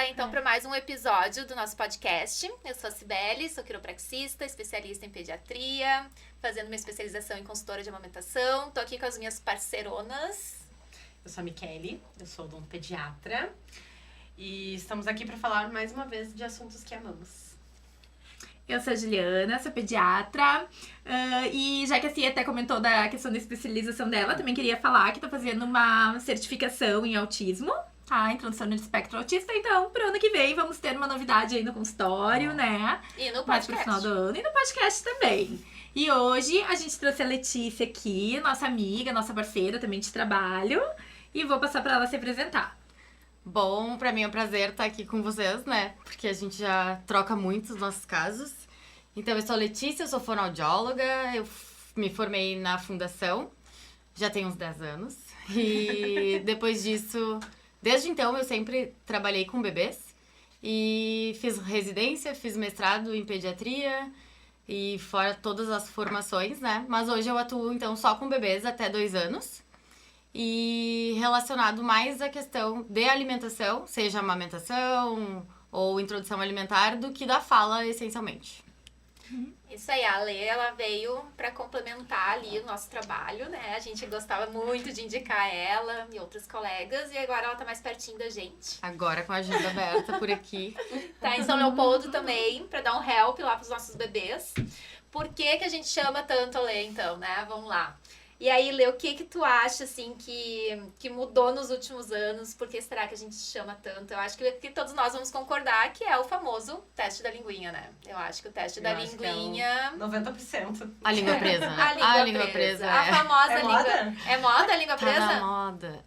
então para mais um episódio do nosso podcast. Eu sou a Cibele, sou quiropraxista, especialista em pediatria, fazendo minha especialização em consultora de amamentação. Tô aqui com as minhas parceironas. Eu sou a Michele, eu sou odontopediatra e estamos aqui para falar mais uma vez de assuntos que amamos. Eu sou a Juliana, sou pediatra, e já que a Cia até comentou da questão da especialização dela, também queria falar que tô fazendo uma certificação em autismo, tá? Introdução no espectro autista, então pro ano que vem vamos ter uma novidade aí no consultório, né? E no Mais podcast. pro final do ano e no podcast também. E hoje a gente trouxe a Letícia aqui, nossa amiga, nossa parceira também de trabalho, e vou passar pra ela se apresentar. Bom, pra mim é um prazer estar aqui com vocês, né? Porque a gente já troca muito os nossos casos. Então, eu sou a Letícia, eu sou fonoaudióloga, eu me formei na fundação, já tenho uns 10 anos. E depois disso, desde então, eu sempre trabalhei com bebês. E fiz residência, fiz mestrado em pediatria e fora todas as formações, né? Mas hoje eu atuo, então, só com bebês até 2 anos. E relacionado mais à questão de alimentação, seja amamentação ou introdução alimentar, do que da fala, essencialmente. Isso aí, a Lê, ela veio para complementar ali o nosso trabalho, né? A gente gostava muito de indicar ela e outros colegas, e agora ela tá mais pertinho da gente. Agora com a agenda aberta por aqui. Tá em São Leopoldo também, para dar um help lá pros nossos bebês. Por que a gente chama tanto a Lê, então, né? Vamos lá. E aí, Lê, o que tu acha, assim, que mudou nos últimos anos? Por que será que a gente chama tanto? Eu acho que todos nós vamos concordar que é o famoso teste da linguinha, né? Eu acho que o teste da linguinha... 90%. A língua presa, né? A língua presa. A famosa língua... Moda? É moda a língua Tá presa? na moda.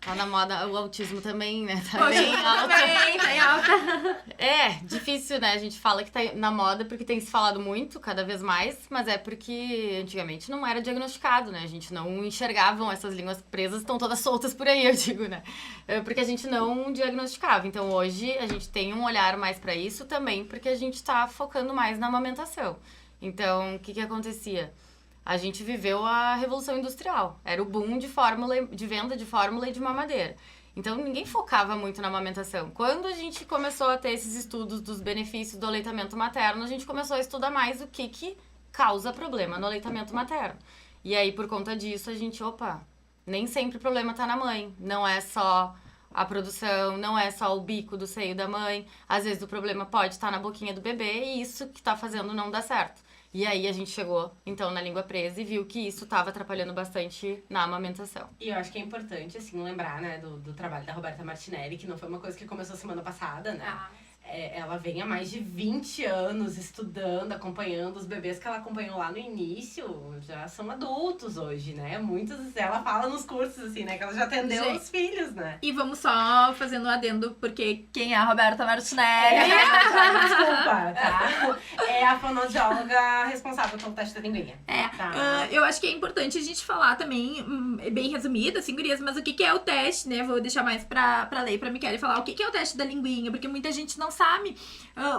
Tá na moda. O autismo também, né? Tá bem alto. Também, tá em alta. É, difícil, né? A gente fala que tá na moda porque tem se falado muito, cada vez mais, mas é porque antigamente não era diagnosticado, né? A gente não enxergava, essas línguas presas estão todas soltas por aí, eu digo, né? Porque a gente não diagnosticava. Então hoje a gente tem um olhar mais pra isso também, porque a gente tá focando mais na amamentação. Então, o que acontecia? A gente viveu a Revolução Industrial. Era o boom de venda de fórmula e de mamadeira. Então, ninguém focava muito na amamentação. Quando a gente começou a ter esses estudos dos benefícios do aleitamento materno, a gente começou a estudar mais o que causa problema no aleitamento materno. E aí, por conta disso, a gente, nem sempre o problema tá na mãe. Não é só a produção, não é só o bico do seio da mãe. Às vezes, o problema pode estar na boquinha do bebê e isso que tá fazendo não dar certo. E aí a gente chegou, então, na língua presa e viu que isso estava atrapalhando bastante na amamentação. E eu acho que é importante, assim, lembrar, né, do trabalho da Roberta Martinelli, que não foi uma coisa que começou semana passada, né? Ela vem há mais de 20 anos estudando, acompanhando os bebês que ela acompanhou lá no início, já são adultos hoje, né? Muitos, ela fala nos cursos, assim, né, que ela já atendeu os filhos, né? E vamos só fazendo um adendo, porque quem é a Roberta Martinelli? Desculpa, tá? É a fonoaudióloga responsável pelo teste da linguinha. Tá. Eu acho que é importante a gente falar também, bem resumido, assim, gurias, mas o que é o teste, né? Vou deixar mais pra Lei, pra Michele falar o que é o teste da linguinha, porque muita gente não sabe.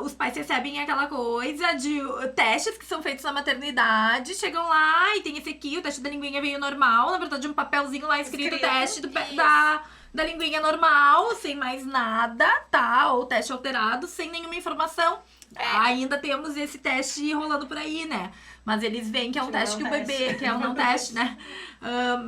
Os pais recebem aquela coisa de testes que são feitos na maternidade, chegam lá e tem esse aqui, o teste da linguinha veio normal, na verdade um papelzinho lá escrito teste da linguinha normal, sem mais nada, tá? Ou teste alterado, sem nenhuma informação. Ainda temos esse teste rolando por aí, né? Mas eles veem que é um teste que o bebê, que é um não teste, né?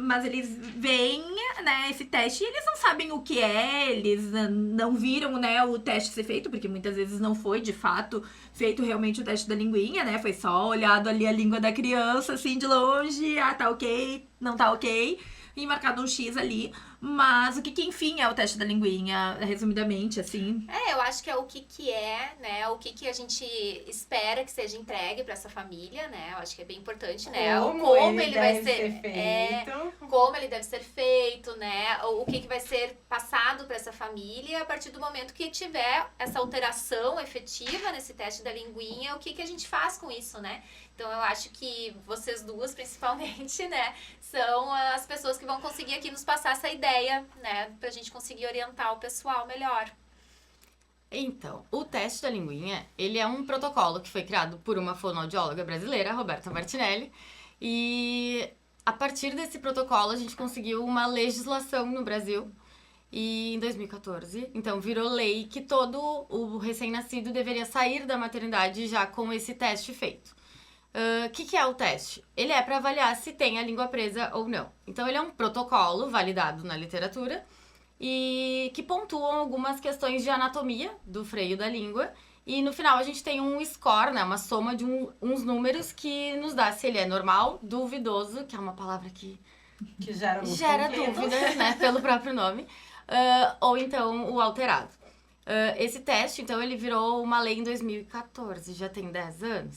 Mas eles veem, né, esse teste e eles não sabem o que é, eles não viram, né, o teste ser feito, porque muitas vezes não foi, de fato, feito realmente o teste da linguinha, né? Foi só olhado ali a língua da criança, assim, de longe, tá ok, não tá ok, e marcado um X ali. Mas o que enfim, é o teste da linguinha, resumidamente, assim? Eu acho que é o que é, né? O que a gente espera que seja entregue pra essa família, né? Eu acho que é bem importante, né? Como ele vai ser feito. Como ele deve ser feito, né? O que vai ser passado pra essa família a partir do momento que tiver essa alteração efetiva nesse teste da linguinha, o que a gente faz com isso, né? Então, eu acho que vocês duas, principalmente, né, são as pessoas que vão conseguir aqui nos passar essa ideia, né, pra gente conseguir orientar o pessoal melhor. Então, o teste da linguinha, ele é um protocolo que foi criado por uma fonoaudióloga brasileira, Roberta Martinelli, e a partir desse protocolo a gente conseguiu uma legislação no Brasil E em 2014, então, virou lei que todo o recém-nascido deveria sair da maternidade já com esse teste feito. O que é o teste? Ele é para avaliar se tem a língua presa ou não. Então, ele é um protocolo validado na literatura e que pontuam algumas questões de anatomia do freio da língua. E no final a gente tem um score, né? Uma soma de uns números que nos dá se ele é normal, duvidoso, que é uma palavra que gera dúvida, né? Pelo próprio nome. Ou então o alterado. Esse teste, então, ele virou uma lei em 2014, já tem 10 anos.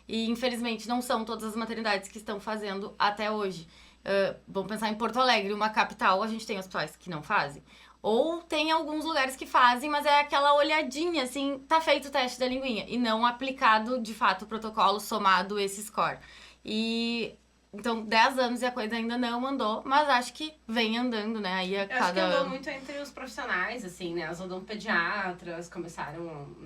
E, infelizmente, não são todas as maternidades que estão fazendo até hoje. Vamos pensar em Porto Alegre, uma capital, a gente tem hospitais que não fazem. Ou tem alguns lugares que fazem, mas é aquela olhadinha, assim, tá feito o teste da linguinha. E não aplicado, de fato, o protocolo somado esse score. Então, 10 anos e a coisa ainda não andou, mas acho que vem andando, né? Aí acho que andou muito entre os profissionais, assim, né? As odontopediatras começaram,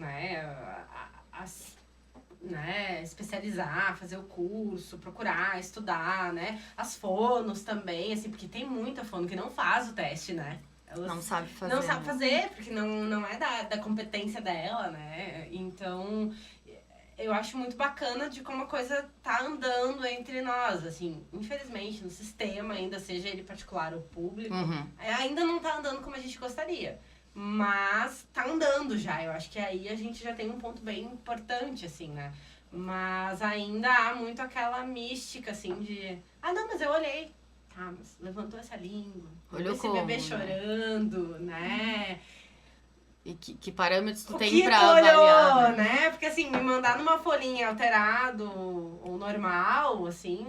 né, especializar, fazer o curso, procurar, estudar, né? As fonos também, assim, porque tem muita fono que não faz o teste, né? Elas não sabe fazer. Não sabe fazer, porque não é da competência dela, né? Então, eu acho muito bacana de como a coisa tá andando entre nós, assim. Infelizmente, no sistema, ainda seja ele particular ou público, ainda não tá andando como a gente gostaria. Mas tá andando já, eu acho que aí a gente já tem um ponto bem importante, assim, né? Mas ainda há muito aquela mística, assim, de... Ah, não, mas eu olhei. Tá, mas levantou essa língua. Olhou esse bebê chorando, né? E que parâmetros tu tem pra avaliar, né? Porque, assim, me mandar numa folhinha alterado ou normal, assim,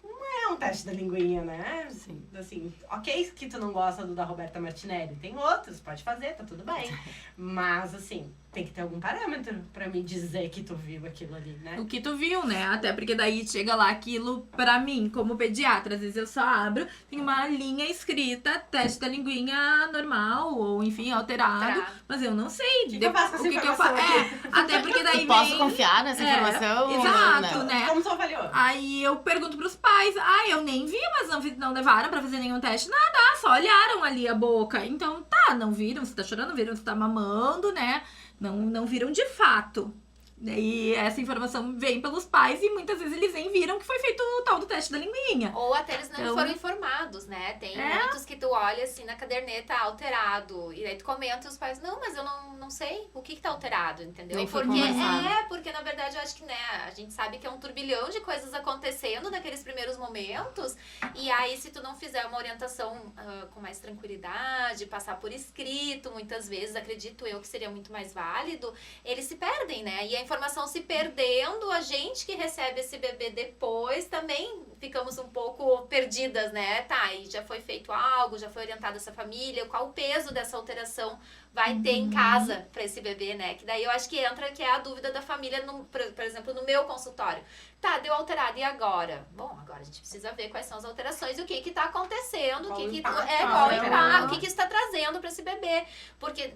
não é um teste da linguinha, né? Sim. Assim, ok que tu não gosta do da Roberta Martinelli, tem outros, pode fazer, tá tudo bem. Mas, assim, tem que ter algum parâmetro pra me dizer que tu viu aquilo ali, né? O que tu viu, né? Até porque daí chega lá aquilo pra mim, como pediatra. Às vezes eu só abro, tem uma linha escrita, teste da linguinha normal, ou enfim, alterado. Mas eu não sei. O que eu faço com essa informação aqui? Até porque daí Posso confiar nessa informação? Exato, né? Como tu avaliou? Aí eu pergunto pros pais, eu nem vi, mas não levaram pra fazer nenhum teste, nada, só olharam ali a boca. Então, não viram se tá chorando, viram se tá mamando, né? Não viram de fato. E essa informação vem pelos pais e muitas vezes eles nem viram que foi feito o tal do teste da linguinha. Ou até eles não foram informados, né? Tem muitos que tu olha assim na caderneta alterado. E aí tu comenta e os pais, não, mas eu não sei o que tá alterado, entendeu? Nem foi porque conversado. porque na verdade eu acho que, né, a gente sabe que é um turbilhão de coisas acontecendo naqueles primeiros momentos. E aí, se tu não fizer uma orientação com mais tranquilidade, passar por escrito, muitas vezes, acredito eu que seria muito mais válido, eles se perdem, né? E a informação se perdendo, a gente que recebe esse bebê depois também ficamos um pouco perdidas, né? Tá, e já foi feito algo, já foi orientada essa família, qual o peso dessa alteração vai ter em casa para esse bebê, né? Que daí eu acho que entra que é a dúvida da família, por exemplo, no meu consultório. Tá, deu alterado, e agora? Bom, agora a gente precisa ver quais são as alterações e o que tá acontecendo, qual o impacto, o que isso tá trazendo para esse bebê, porque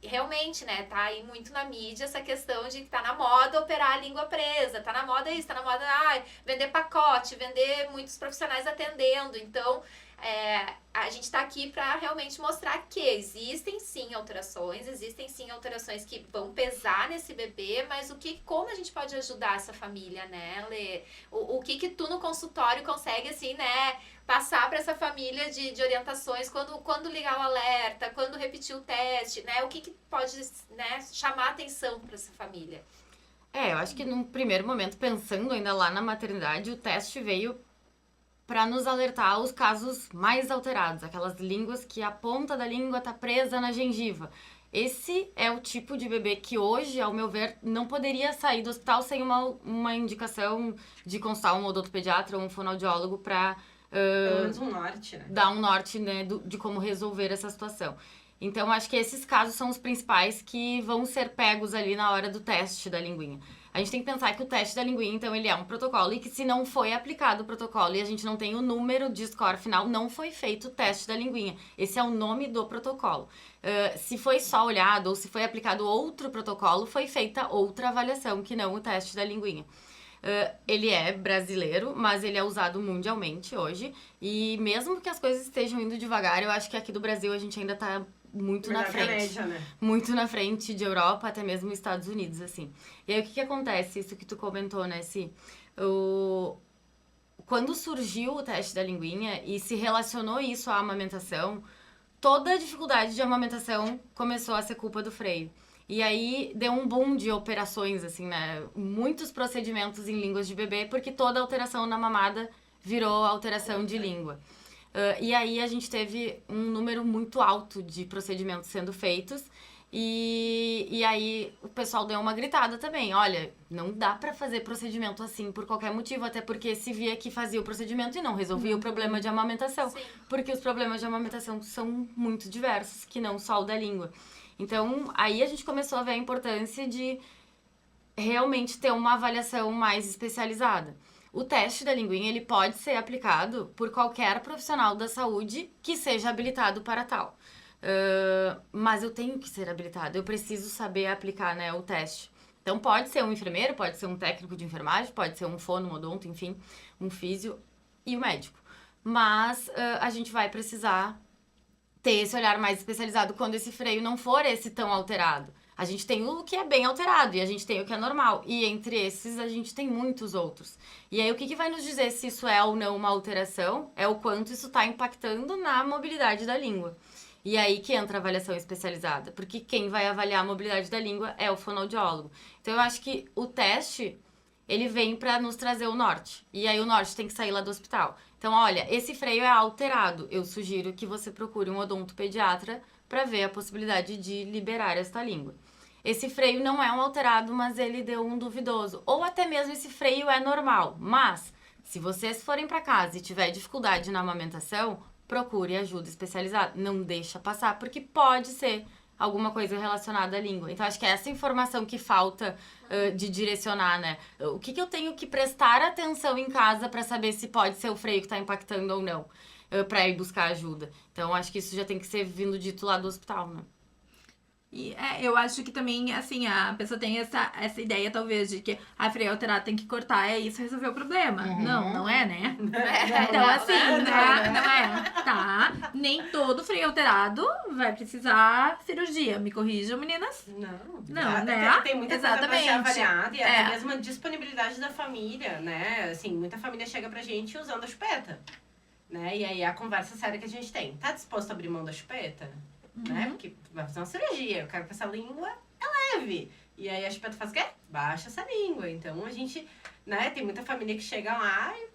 realmente, né, tá aí muito na mídia essa questão de que tá na moda operar a língua presa, tá na moda isso, tá na moda vender pacote, vender muitos profissionais atendendo. Então, a gente tá aqui pra realmente mostrar que existem sim alterações que vão pesar nesse bebê, mas como a gente pode ajudar essa família, né, Lê? O que tu no consultório consegue, assim, né, passar para essa família de orientações, quando ligar o alerta, quando repetir o teste, né? O que pode, né, chamar a atenção para essa família? Eu acho que num primeiro momento, pensando ainda lá na maternidade, o teste veio para nos alertar os casos mais alterados, aquelas línguas que a ponta da língua tá presa na gengiva. Esse é o tipo de bebê que hoje, ao meu ver, não poderia sair do hospital sem uma indicação de consultar um odontopediatra ou um fonoaudiólogo para pelo menos um norte, né? Dar um norte, né, de como resolver essa situação. Então, acho que esses casos são os principais que vão ser pegos ali na hora do teste da linguinha. A gente tem que pensar que o teste da linguinha, então, ele é um protocolo e que se não foi aplicado o protocolo e a gente não tem o número de score final, não foi feito o teste da linguinha. Esse é o nome do protocolo. Se foi só olhado ou se foi aplicado outro protocolo, foi feita outra avaliação que não o teste da linguinha. Ele é brasileiro, mas ele é usado mundialmente hoje. E mesmo que as coisas estejam indo devagar, eu acho que aqui do Brasil a gente ainda tá muito na frente. Média, né? Muito na frente de Europa, até mesmo Estados Unidos, assim. E aí, o que acontece? Isso que tu comentou, né, Si? Quando surgiu o teste da linguinha e se relacionou isso à amamentação, toda a dificuldade de amamentação começou a ser culpa do freio. E aí deu um boom de operações, assim, né? Muitos procedimentos em línguas de bebê, porque toda alteração na mamada virou alteração de língua. E aí a gente teve um número muito alto de procedimentos sendo feitos. E aí o pessoal deu uma gritada também. Olha, não dá pra fazer procedimento assim por qualquer motivo, até porque se via que fazia o procedimento e não resolvia o problema de amamentação. Sim. Porque os problemas de amamentação são muito diversos, que não só o da língua. Então, aí a gente começou a ver a importância de realmente ter uma avaliação mais especializada. O teste da linguinha, ele pode ser aplicado por qualquer profissional da saúde que seja habilitado para tal. Mas eu tenho que ser habilitado, eu preciso saber aplicar, né, o teste. Então, pode ser um enfermeiro, pode ser um técnico de enfermagem, pode ser um fono, um odonto, enfim, um físio e o médico. Mas a gente vai precisar ter esse olhar mais especializado quando esse freio não for esse tão alterado. A gente tem o que é bem alterado e a gente tem o que é normal. E entre esses, a gente tem muitos outros. E aí, o que vai nos dizer se isso é ou não uma alteração é o quanto isso está impactando na mobilidade da língua. E aí que entra a avaliação especializada. Porque quem vai avaliar a mobilidade da língua é o fonoaudiólogo. Então, eu acho que o teste, ele vem para nos trazer o norte. E aí, o norte tem que sair lá do hospital. Então, olha, esse freio é alterado. Eu sugiro que você procure um odontopediatra para ver a possibilidade de liberar esta língua. Esse freio não é um alterado, mas ele deu um duvidoso. Ou até mesmo esse freio é normal. Mas, se vocês forem para casa e tiver dificuldade na amamentação, procure ajuda especializada. Não deixa passar, porque pode ser alguma coisa relacionada à língua. Então, acho que é essa informação que falta de direcionar, né? O que eu tenho que prestar atenção em casa para saber se pode ser o freio que está impactando ou não, para ir buscar ajuda. Então, acho que isso já tem que ser vindo dito lá do hospital, né? E eu acho que também, assim, a pessoa tem essa ideia, talvez, de que a freio alterada tem que cortar, é isso resolver o problema. Não é, né? Então, assim, não é. Tá, nem todo freio alterado vai precisar cirurgia. Me corrijam, meninas? Não, né? Tem muita coisa pra ser avaliada e até mesmo a disponibilidade da família, né? Assim, muita família chega pra gente usando a chupeta, né? E aí a conversa séria que a gente tem. Tá disposto a abrir mão da chupeta? Né? Porque vai fazer uma cirurgia, eu quero que essa língua é leve. E aí a chupeta faz o quê? Baixa essa língua. Então a gente, né, tem muita família que chega lá e,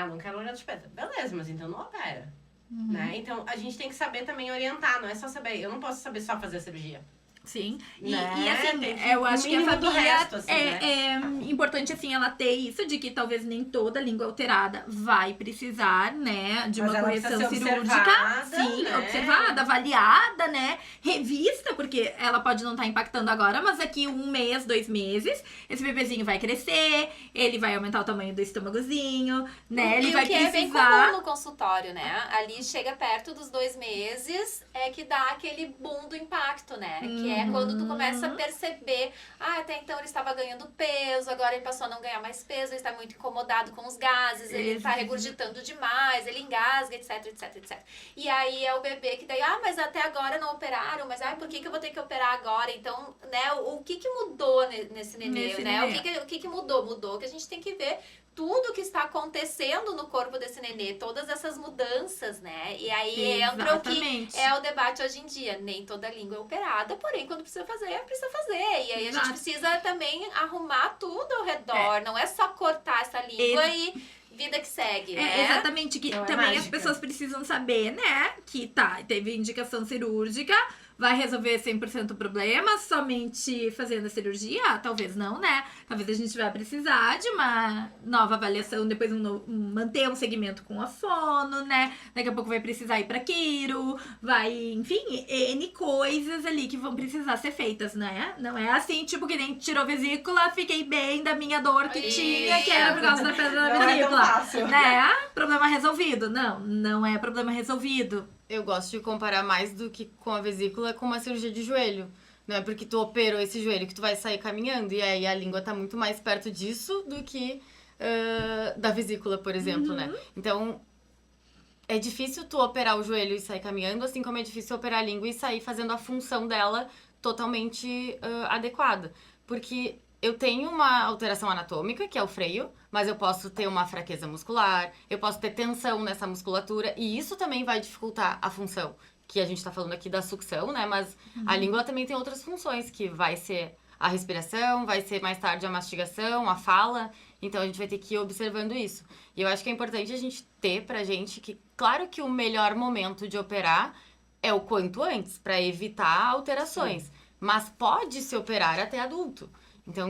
não quero olhar a chupeta. Beleza, mas então não opera. Né? Então a gente tem que saber também orientar, não é só saber, eu não posso saber só fazer a cirurgia. Sim, né? e assim, eu acho que a família resto, assim, é importante, assim, ela ter isso, de que talvez nem toda língua alterada vai precisar, né, de uma correção cirúrgica. Sim, né? Observada, avaliada, né, revista, porque ela pode não estar impactando agora, mas daqui 1 mês, 2 meses, esse bebezinho vai crescer, ele vai aumentar o tamanho do estômagozinho, né, ele vai precisar... é bem comum no consultório, né, ali chega perto dos 2 meses, é que dá aquele boom do impacto, né, que é quando tu começa a perceber, até então ele estava ganhando peso, agora ele passou a não ganhar mais peso, ele está muito incomodado com os gases, ele está regurgitando demais, ele engasga, etc, etc, etc. E aí é o bebê que daí, mas até agora não operaram, mas por que eu vou ter que operar agora? Então, né, o que mudou nesse nenê, né? O que mudou? Mudou que a gente tem que ver tudo que está acontecendo no corpo desse nenê, todas essas mudanças, né? E aí entra o que é o debate hoje em dia. Nem toda língua é operada, porém, quando precisa fazer, precisa fazer. E aí a gente precisa também arrumar tudo ao redor. Não é só cortar essa língua e vida que segue, né? Exatamente, que também as pessoas precisam saber, né? Que teve indicação cirúrgica, vai resolver 100% o problema somente fazendo a cirurgia? Talvez não, né? Talvez a gente vai precisar de uma nova avaliação, depois manter um segmento com a fono, né? Daqui a pouco vai precisar ir pra quiro, enfim, N coisas ali que vão precisar ser feitas, né? Não é assim, tipo, que nem tirou vesícula, fiquei bem da minha dor que tinha, que era por causa da pedra da vesícula. Fácil. Né? Problema resolvido. Não é problema resolvido. Eu gosto de comparar mais do que com a vesícula com uma cirurgia de joelho. Não é porque tu operou esse joelho que tu vai sair caminhando. E aí a língua tá muito mais perto disso do que da vesícula, por exemplo, né? Então, é difícil tu operar o joelho e sair caminhando, assim como é difícil operar a língua e sair fazendo a função dela totalmente adequada. Porque eu tenho uma alteração anatômica, que é o freio, mas eu posso ter uma fraqueza muscular, eu posso ter tensão nessa musculatura, e isso também vai dificultar a função, que a gente tá falando aqui da sucção, né? Mas a língua também tem outras funções, que vai ser a respiração, vai ser mais tarde a mastigação, a fala. Então a gente vai ter que ir observando isso. E eu acho que é importante a gente ter pra gente que, claro que o melhor momento de operar é o quanto antes, pra evitar alterações. Sim. Mas pode se operar até adulto. Então,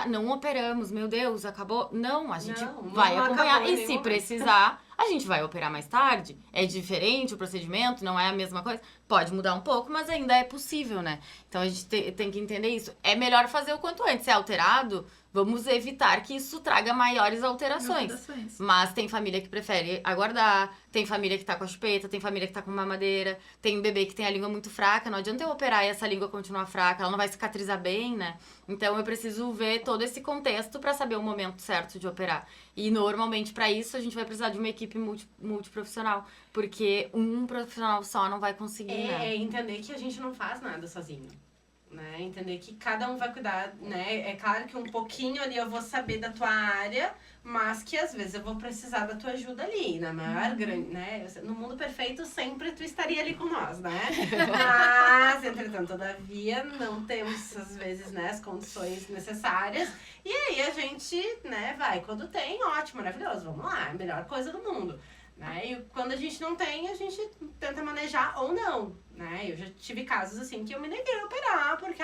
não operamos, meu Deus, acabou. Não, a gente vai acompanhar. E se precisar, a gente vai operar mais tarde. É diferente o procedimento, não é a mesma coisa. Pode mudar um pouco, mas ainda é possível, né? Então, a gente tem que entender isso. É melhor fazer o quanto antes. Se é alterado, vamos evitar que isso traga maiores alterações. Mas tem família que prefere aguardar, tem família que tá com a chupeta, tem família que tá com mamadeira, tem um bebê que tem a língua muito fraca, não adianta eu operar e essa língua continuar fraca, ela não vai cicatrizar bem, né? Então eu preciso ver todo esse contexto pra saber o momento certo de operar. E normalmente pra isso a gente vai precisar de uma equipe multiprofissional, porque um profissional só não vai conseguir, né? É entender que a gente não faz nada sozinho. Né? Entender que cada um vai cuidar, né? É claro que um pouquinho ali eu vou saber da tua área, mas que às vezes eu vou precisar da tua ajuda ali, na maior grande, né? No mundo perfeito sempre tu estaria ali com nós, né? Mas, entretanto, todavia, não temos às vezes, né, as condições necessárias. E aí a gente, né, vai, quando tem, ótimo, maravilhoso, vamos lá, é a melhor coisa do mundo. Né? E quando a gente não tem, a gente tenta manejar ou não, né? Eu já tive casos assim que eu me neguei a operar porque,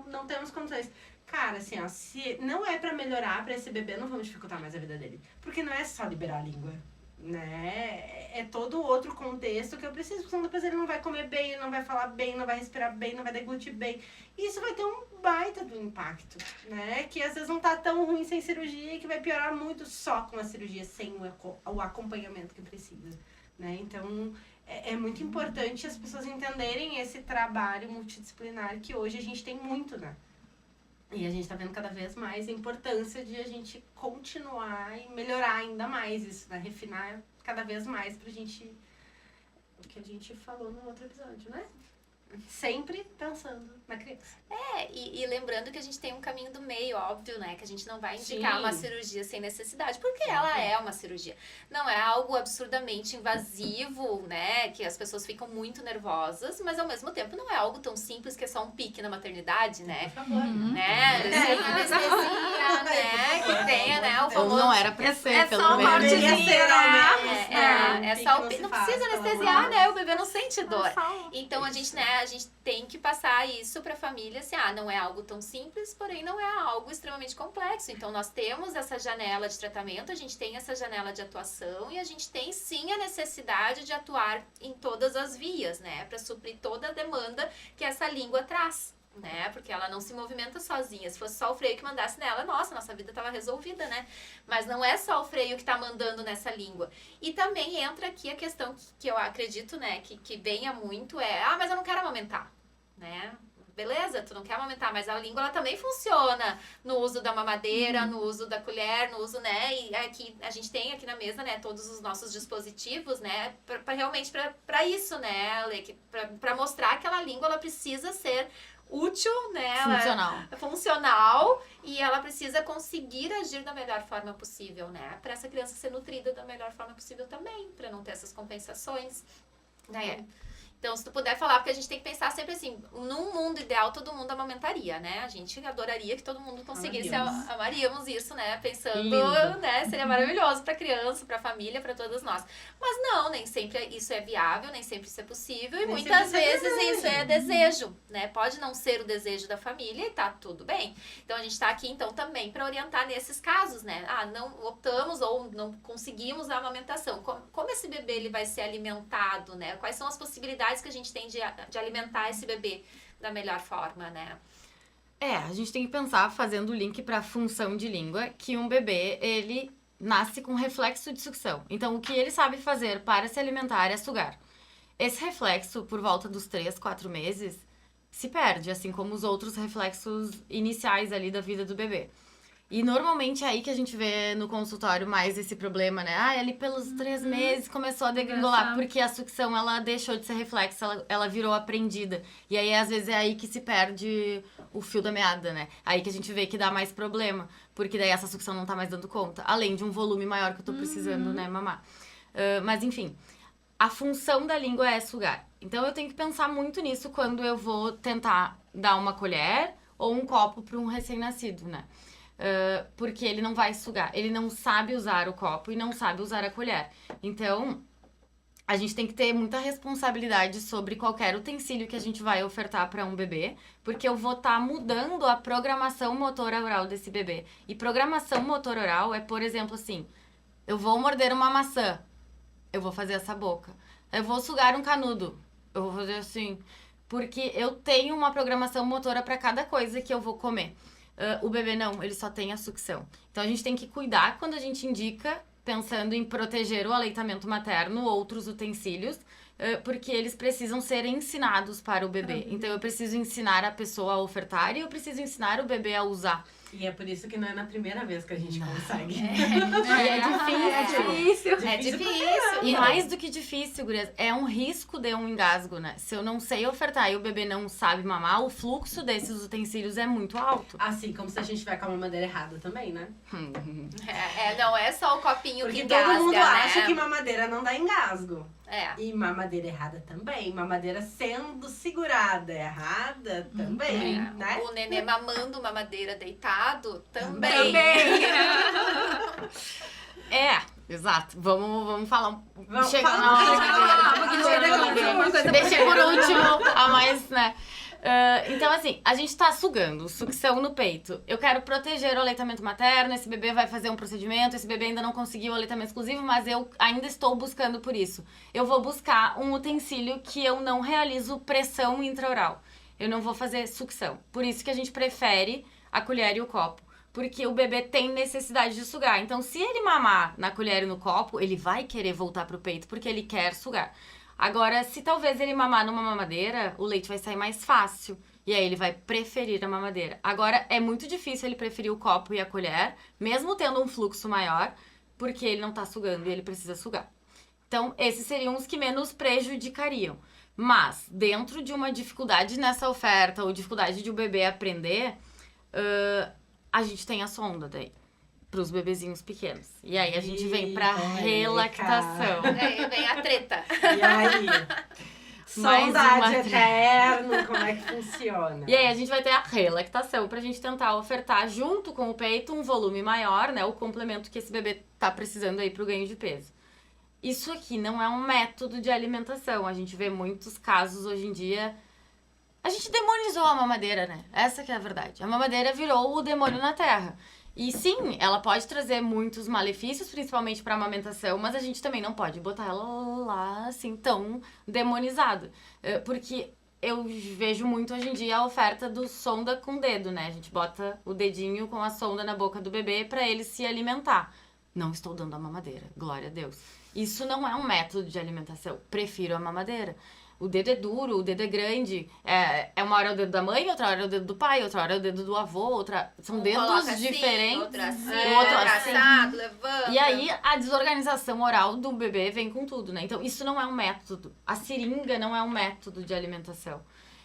não temos condições. Cara, assim, ó, se não é pra melhorar pra esse bebê, não vamos dificultar mais a vida dele. Porque não é só liberar a língua, né? É todo outro contexto que eu preciso, porque senão depois ele não vai comer bem, ele não vai falar bem, não vai respirar bem, não vai deglutir bem. E isso vai ter um baita do impacto, né? Que às vezes não tá tão ruim sem cirurgia e que vai piorar muito só com a cirurgia, sem o acompanhamento que precisa, né? Então, é muito importante as pessoas entenderem esse trabalho multidisciplinar que hoje a gente tem muito, né? E a gente tá vendo cada vez mais a importância de a gente continuar e melhorar ainda mais isso, né? Refinar cada vez mais pra gente... O que a gente falou no outro episódio, né? Sempre pensando na criança. E lembrando que a gente tem um caminho do meio, óbvio, né? Que a gente não vai indicar uma cirurgia sem necessidade, porque ela é uma cirurgia. Não é algo absurdamente invasivo, né? Que as pessoas ficam muito nervosas, mas ao mesmo tempo não é algo tão simples que é só um pique na maternidade, né? Por favor. Né? Sem anestesia, né? Que tenha, né? O famoso... Ou não era pra ser, pelo só menos. É só o pique. Não precisa anestesiar, né? O bebê não sente dor. Então a gente tem que passar isso pra família, assim, não é algo tão simples, porém não é algo extremamente complexo. Então nós temos essa janela de tratamento, a gente tem essa janela de atuação e a gente tem sim a necessidade de atuar em todas as vias, né? Pra suprir toda a demanda que essa língua traz. Né? Porque ela não se movimenta sozinha. Se fosse só o freio que mandasse nela, nossa vida tava resolvida, né? Mas não é só o freio que tá mandando nessa língua. E também entra aqui a questão que eu acredito, né, que venha muito mas eu não quero amamentar, né? Beleza, tu não quer amamentar, mas a língua ela também funciona no uso da mamadeira, no uso da colher, no uso, né? E aqui a gente tem aqui na mesa, né, todos os nossos dispositivos, né, realmente para isso, né, para mostrar que aquela língua ela precisa ser útil, né? Funcional e ela precisa conseguir agir da melhor forma possível, né? Para essa criança ser nutrida da melhor forma possível também, para não ter essas compensações, né? Então, se tu puder falar, porque a gente tem que pensar sempre assim, num mundo ideal, todo mundo amamentaria, né? A gente adoraria que todo mundo conseguisse, amaríamos isso, né? Pensando, né? Seria maravilhoso pra criança, pra família, pra todas nós. Mas não, nem sempre isso é viável, nem sempre isso é possível e muitas vezes isso é desejo, né? Pode não ser o desejo da família e tá tudo bem. Então, a gente tá aqui, então, também pra orientar nesses casos, né? Não optamos ou não conseguimos a amamentação. Como esse bebê ele vai ser alimentado, né? Quais são as possibilidades que a gente tem de alimentar esse bebê da melhor forma, né? A gente tem que pensar, fazendo o link para a função de língua, que um bebê, ele nasce com reflexo de sucção. Então, o que ele sabe fazer para se alimentar é sugar. Esse reflexo, por volta dos 3, 4 meses, se perde, assim como os outros reflexos iniciais ali da vida do bebê. E normalmente é aí que a gente vê no consultório mais esse problema, né? Ah, ali pelos 3 meses começou a degringolar, porque a sucção, ela deixou de ser reflexo, ela virou aprendida. E aí, às vezes, é aí que se perde o fio da meada, né? Aí que a gente vê que dá mais problema, porque daí essa sucção não tá mais dando conta. Além de um volume maior que eu tô precisando, né, mamar. Mas, enfim, a função da língua é sugar. Então, eu tenho que pensar muito nisso quando eu vou tentar dar uma colher ou um copo para um recém-nascido, né? Porque ele não vai sugar, ele não sabe usar o copo e não sabe usar a colher. Então, a gente tem que ter muita responsabilidade sobre qualquer utensílio que a gente vai ofertar para um bebê, porque eu vou estar mudando a programação motora oral desse bebê. E programação motora oral é, por exemplo, assim, eu vou morder uma maçã, eu vou fazer essa boca. Eu vou sugar um canudo, eu vou fazer assim, porque eu tenho uma programação motora para cada coisa que eu vou comer. O bebê não, ele só tem a sucção. Então a gente tem que cuidar quando a gente indica, pensando em proteger o aleitamento materno, outros utensílios, porque eles precisam ser ensinados para o bebê. Então eu preciso ensinar a pessoa a ofertar e eu preciso ensinar o bebê a usar. E é por isso que não é na primeira vez que a gente consegue. É difícil. E mais do que difícil, gurias, é um risco de um engasgo, né? Se eu não sei ofertar e o bebê não sabe mamar, o fluxo desses utensílios é muito alto. Assim como se a gente tiver com a mamadeira errada também, né? Não é só o copinho porque que engasga, todo mundo acha né? que mamadeira não dá engasgo. E mamadeira errada também. Mamadeira sendo segurada errada também, né? O nenê mamando mamadeira deitado também. Exato. Vamos falar. Chega Deixei por último a mais, né? Então, assim, a gente tá sugando, sucção no peito. Eu quero proteger o aleitamento materno, esse bebê vai fazer um procedimento, esse bebê ainda não conseguiu o aleitamento exclusivo, mas eu ainda estou buscando por isso. Eu vou buscar um utensílio que eu não realizo pressão intraoral. Eu não vou fazer sucção. Por isso que a gente prefere a colher e o copo. Porque o bebê tem necessidade de sugar. Então, se ele mamar na colher e no copo, ele vai querer voltar pro peito, porque ele quer sugar. Agora, se talvez ele mamar numa mamadeira, o leite vai sair mais fácil. E aí ele vai preferir a mamadeira. Agora, é muito difícil ele preferir o copo e a colher, mesmo tendo um fluxo maior, porque ele não tá sugando e ele precisa sugar. Então, esses seriam os que menos prejudicariam. Mas, dentro de uma dificuldade nessa oferta, ou dificuldade de o bebê aprender, a gente tem a sonda daí. Pros bebezinhos pequenos. E aí a gente vem pra relactação. Aí vem a treta. E aí? Sondade eterno, como é que funciona? E aí a gente vai ter a relactação pra gente tentar ofertar junto com o peito um volume maior, né? O complemento que esse bebê tá precisando aí pro ganho de peso. Isso aqui não é um método de alimentação. A gente vê muitos casos hoje em dia. A gente demonizou a mamadeira, né? Essa que é a verdade. A mamadeira virou o demônio na terra. E sim, ela pode trazer muitos malefícios, principalmente para a amamentação, mas a gente também não pode botar ela lá, assim, tão demonizada. Porque eu vejo muito hoje em dia a oferta do sonda com dedo, né? A gente bota o dedinho com a sonda na boca do bebê para ele se alimentar. Não estou dando a mamadeira, glória a Deus. Isso não é um método de alimentação, prefiro a mamadeira. O dedo é duro, o dedo é grande. Uma hora é o dedo da mãe, outra hora é o dedo do pai, outra hora é o dedo do avô, são dedos assim, diferentes. Outro assim, outro assim. Levanta. E aí, a desorganização oral do bebê vem com tudo, né? Então, isso não é um método. A seringa não é um método de alimentação.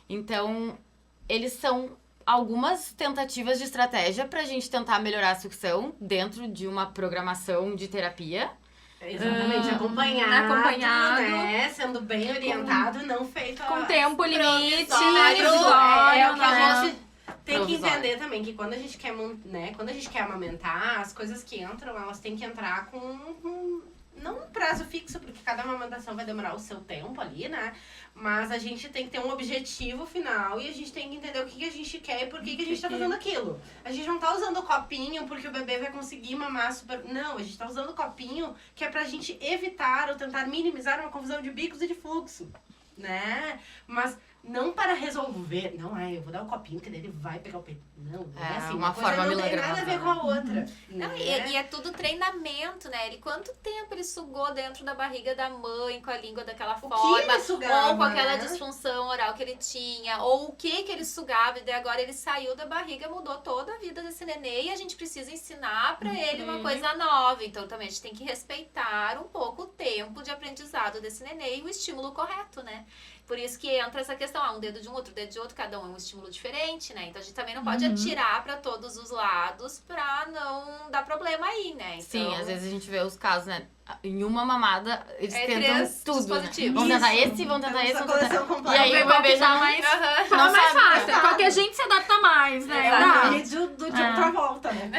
Então, eles são algumas tentativas de estratégia pra gente tentar melhorar a sucção dentro de uma programação de terapia. Exatamente, acompanhado, né? Sendo bem orientado, não feito com tempo limite, é o que a gente tem que entender também, que quando a gente quer, né, quando a gente quer amamentar, as coisas que entram, elas têm que entrar com não um prazo fixo, porque cada amamentação vai demorar o seu tempo ali, né? Mas a gente tem que ter um objetivo final e a gente tem que entender o que a gente quer e por que a gente tá fazendo aquilo. A gente não tá usando o copinho porque o bebê vai conseguir mamar super... Não, a gente tá usando o copinho que é pra gente evitar ou tentar minimizar uma confusão de bicos e de fluxo, né? Mas não para resolver. Não, eu vou dar um copinho que ele vai pegar o peito. Não é assim. Uma forma não milagrosa. tem nada a ver com a outra. Não, né? e é tudo treinamento, né? Quanto tempo ele sugou dentro da barriga da mãe com a língua daquela forma? Que ele sugava, ou com aquela né? disfunção oral que ele tinha, ou o que ele sugava, e daí agora ele saiu da barriga, mudou toda a vida desse nenê, e a gente precisa ensinar pra ele uma coisa nova. Então também a gente tem que respeitar um pouco o tempo de aprendizado desse nenê e o estímulo correto, né? Por isso que entra essa questão, um dedo de um, outro dedo de outro, cada um é um estímulo diferente, né? Então a gente também não pode atirar pra todos os lados pra não dar problema aí, né? Então, Sim, às vezes a gente vê os casos, né? Em uma mamada, eles tentam 3 tudo, né? dispositivos. Vão tentar esse, vão tentar esse, vão tentar... completa. E aí o bebê já mais... Qual é mais fácil? Qual que a gente se adapta mais, né? Do de outra volta, né?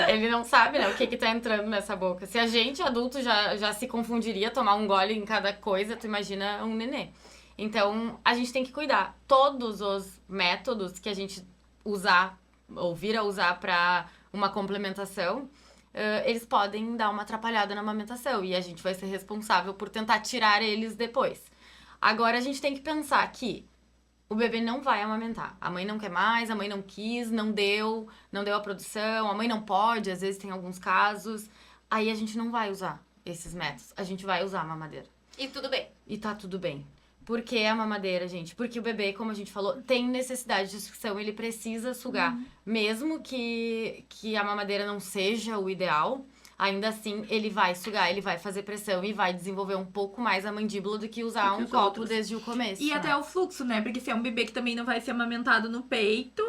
Ele não sabe, né, o que tá entrando nessa boca. Se a gente, adulto, já se confundiria, tomar um gole em cada coisa, tu imagina um nenê. Então, a gente tem que cuidar. Todos os métodos que a gente usar, ou vir a usar pra uma complementação, eles podem dar uma atrapalhada na amamentação. E a gente vai ser responsável por tentar tirar eles depois. Agora, a gente tem que pensar que o bebê não vai amamentar. A mãe não quer mais, a mãe não quis, não deu a produção, a mãe não pode, às vezes tem alguns casos. Aí a gente não vai usar esses métodos. A gente vai usar a mamadeira. E tudo bem. E tá tudo bem. Por que a mamadeira, gente? Porque o bebê, como a gente falou, tem necessidade de sucção, ele precisa sugar. Mesmo que a mamadeira não seja o ideal, ainda assim ele vai sugar, ele vai fazer pressão e vai desenvolver um pouco mais a mandíbula do que usar um copo desde o começo. E até o fluxo, né? Porque se é um bebê que também não vai ser amamentado no peito,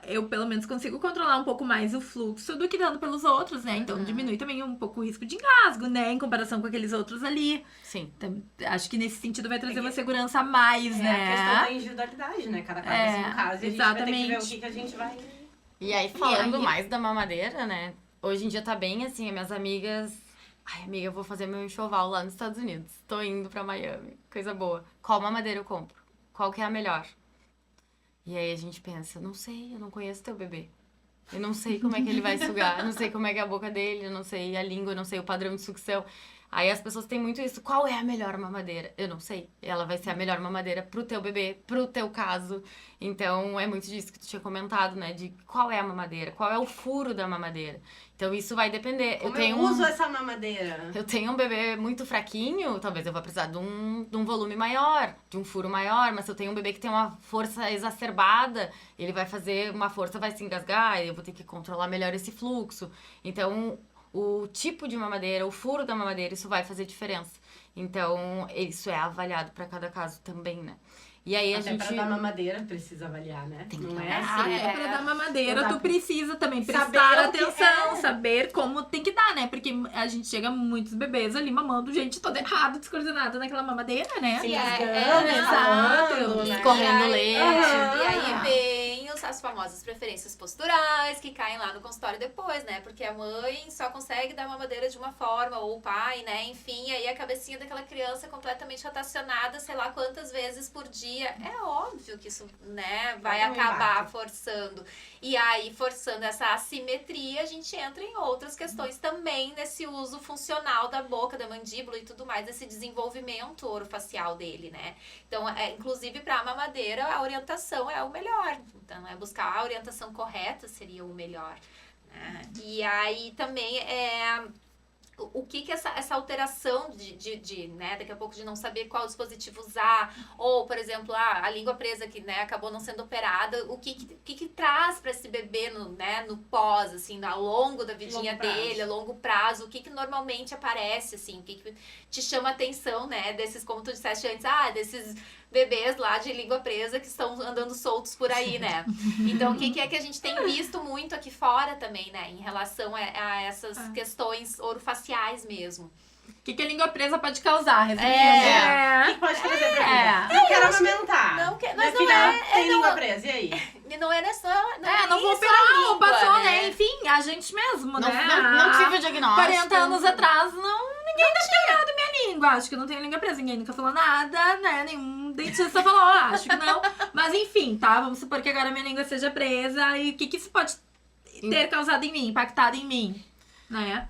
eu pelo menos consigo controlar um pouco mais o fluxo do que dando pelos outros, né? Então diminui também um pouco o risco de engasgo, né? Em comparação com aqueles outros ali. Sim. Então, acho que nesse sentido vai trazer uma segurança a mais, né? É a questão da individualidade, né? Cada caso é um caso e a gente vai ter que ver o que a gente vai... E aí, falando mais da mamadeira, né? Hoje em dia tá bem assim, as minhas amigas... Ai, amiga, eu vou fazer meu enxoval lá nos Estados Unidos. Tô indo pra Miami. Coisa boa. Qual mamadeira eu compro? Qual que é a melhor? E aí a gente pensa, não sei, eu não conheço teu bebê. Eu não sei como é que ele vai sugar, eu não sei como é que é a boca dele, eu não sei a língua, eu não sei o padrão de sucção. Aí as pessoas têm muito isso. Qual é a melhor mamadeira? Eu não sei. Ela vai ser a melhor mamadeira pro teu bebê, pro teu caso. Então, é muito disso que tu tinha comentado, né? De qual é a mamadeira, qual é o furo da mamadeira. Então, isso vai depender. Como eu uso essa mamadeira? Eu tenho um bebê muito fraquinho, talvez eu vá precisar de um volume maior, de um furo maior. Mas se eu tenho um bebê que tem uma força exacerbada, ele vai fazer uma força, vai se engasgar, e eu vou ter que controlar melhor esse fluxo. Então... o tipo de mamadeira, o furo da mamadeira, isso vai fazer diferença. Então, isso é avaliado para cada caso também, né? E aí a gente... pra dar mamadeira precisa avaliar, né? Tem que não é Ah, assim. pra dar mamadeira, Não dá tu precisa também saber prestar o que atenção, é. saber como tem que dar, né? Porque a gente chega muitos bebês ali mamando, gente toda errado, descoordenada naquela mamadeira, né? Se engasgando, exato. Escorrendo leite. E aí vem as famosas preferências posturais que caem lá no consultório depois, né? Porque a mãe só consegue dar mamadeira de uma forma, ou o pai, né? Enfim, aí a cabecinha daquela criança é completamente rotacionada, sei lá quantas vezes por dia. É óbvio que isso, né, vai acabar forçando. E aí, forçando essa assimetria, a gente entra em outras questões também nesse uso funcional da boca, da mandíbula e tudo mais, esse desenvolvimento orofacial dele, né? Então, inclusive para a mamadeira, a orientação é o melhor. Então, buscar a orientação correta seria o melhor, né? E aí também o que essa alteração de né, daqui a pouco de não saber qual dispositivo usar, ou, por exemplo, a língua presa que, né, acabou não sendo operada, o que traz para esse bebê no pós, assim, ao longo da vidinha dele, a longo prazo, o que normalmente aparece, assim, o que te chama a atenção, né, desses, como tu disseste antes, desses bebês lá de língua presa que estão andando soltos por aí, né? Então, o que é que a gente tem visto muito aqui fora também, né? Em relação a essas questões orofaciais mesmo. O que a língua presa pode causar, resumindo? O que pode trazer pra mim? Não quero amamentar. Mas não tem língua presa, e aí? E não é só... Não vou operar, ou passou, né? Enfim, a gente mesmo, né? Não tive o diagnóstico. 40 anos atrás, ninguém deve ter olhado minha língua. Acho que eu não tenho língua presa. Ninguém nunca falou nada, né? Nenhum dentista falou, acho que não. Mas enfim, tá? Vamos supor que agora minha língua seja presa. E o que isso pode ter causado em mim, impactado em mim, né?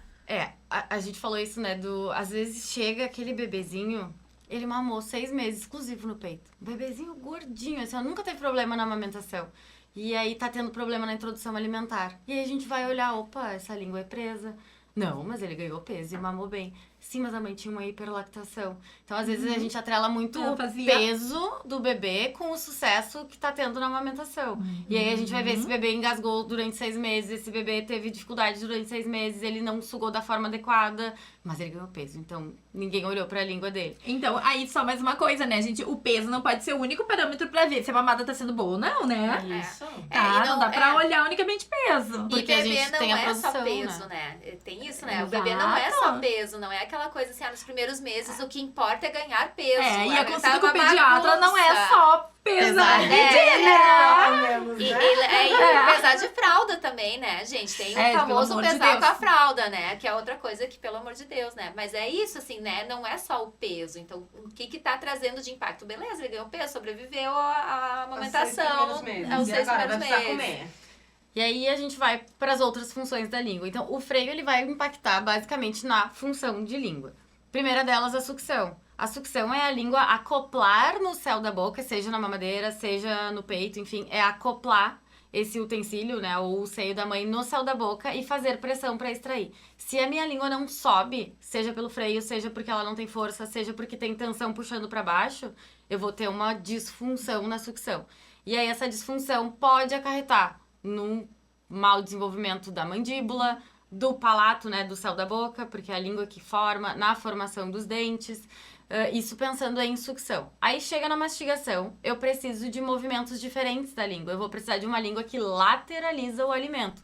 A gente falou isso, né? Às vezes chega aquele bebezinho Ele mamou 6 meses, exclusivo no peito. Um bebezinho gordinho, assim, nunca teve problema na amamentação. E aí tá tendo problema na introdução alimentar. E aí a gente vai olhar, opa, essa língua é presa. Não, mas ele ganhou peso e mamou bem. Sim, mas a mãe tinha uma hiperlactação. Então, às vezes, a gente atrela muito o peso do bebê com o sucesso que tá tendo na amamentação. E aí a gente vai ver esse bebê engasgou durante 6 meses, esse bebê teve dificuldade durante 6 meses, ele não sugou da forma adequada, mas ele ganhou peso. Então, ninguém olhou pra língua dele. Então, aí só mais uma coisa, né, gente? O peso não pode ser o único parâmetro pra ver se a mamada tá sendo boa ou não, né? Isso. Tá, não dá pra olhar unicamente peso. E bebê não é só peso, né? Tem isso, né? O bebê não é só peso, não é aquela coisa assim, nos primeiros meses o que importa é ganhar peso. E a consulta com o pediatra não é só pesar e medir, né? Pesar de fralda também, né, gente? Tem o famoso pesar com a fralda, né? Que é outra coisa que, pelo amor de Deus, né? Mas é isso, assim, né? Não é só o peso. Então, o que tá trazendo de impacto? Beleza, ele ganhou peso, sobreviveu à amamentação. Aos 6 primeiros meses. E aí a gente vai para as outras funções da língua. Então, o freio ele vai impactar basicamente na função de língua. Primeira delas, a sucção. A sucção é a língua acoplar no céu da boca, seja na mamadeira, seja no peito, enfim, é acoplar esse utensílio, né, ou o seio da mãe no céu da boca e fazer pressão para extrair. Se a minha língua não sobe, seja pelo freio, seja porque ela não tem força, seja porque tem tensão puxando para baixo, eu vou ter uma disfunção na sucção. E aí essa disfunção pode acarretar num mau desenvolvimento da mandíbula, do palato, né, do céu da boca, porque é a língua que forma, na formação dos dentes, isso pensando em sucção. Aí chega na mastigação, eu preciso de movimentos diferentes da língua, eu vou precisar de uma língua que lateraliza o alimento.